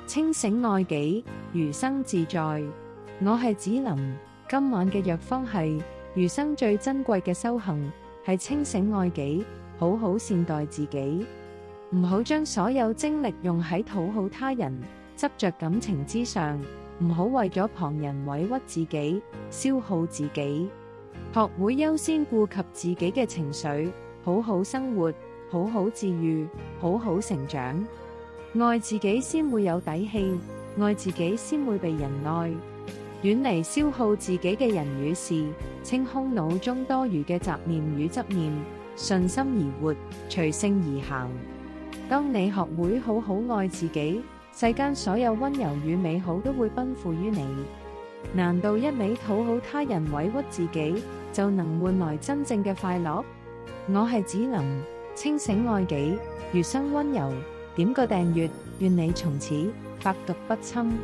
清醒愛己，餘生自在。我係子琳，今晚嘅藥方係餘生最珍貴嘅修行，係清醒愛己，好好善待自己。唔好將所有精力用喺討好他人、執着感情之上，唔好為咗旁人委屈自己、消耗自己。學會優先顧及自己嘅情緒，好好生活，好好治癒，好好成長。愛自己先會有底氣，愛自己先會被人愛。遠離消耗自己嘅人與事，清空腦中多餘嘅雜念與執念，順心而活，隨性而行。當你學會好好愛自己，世間所有溫柔與美好都會奔赴於你。難道一味討好他人、委屈自己，就能換來真正嘅快樂？我係子琳，清醒愛己，餘生溫柔。點個訂閱，願你從此百毒不侵。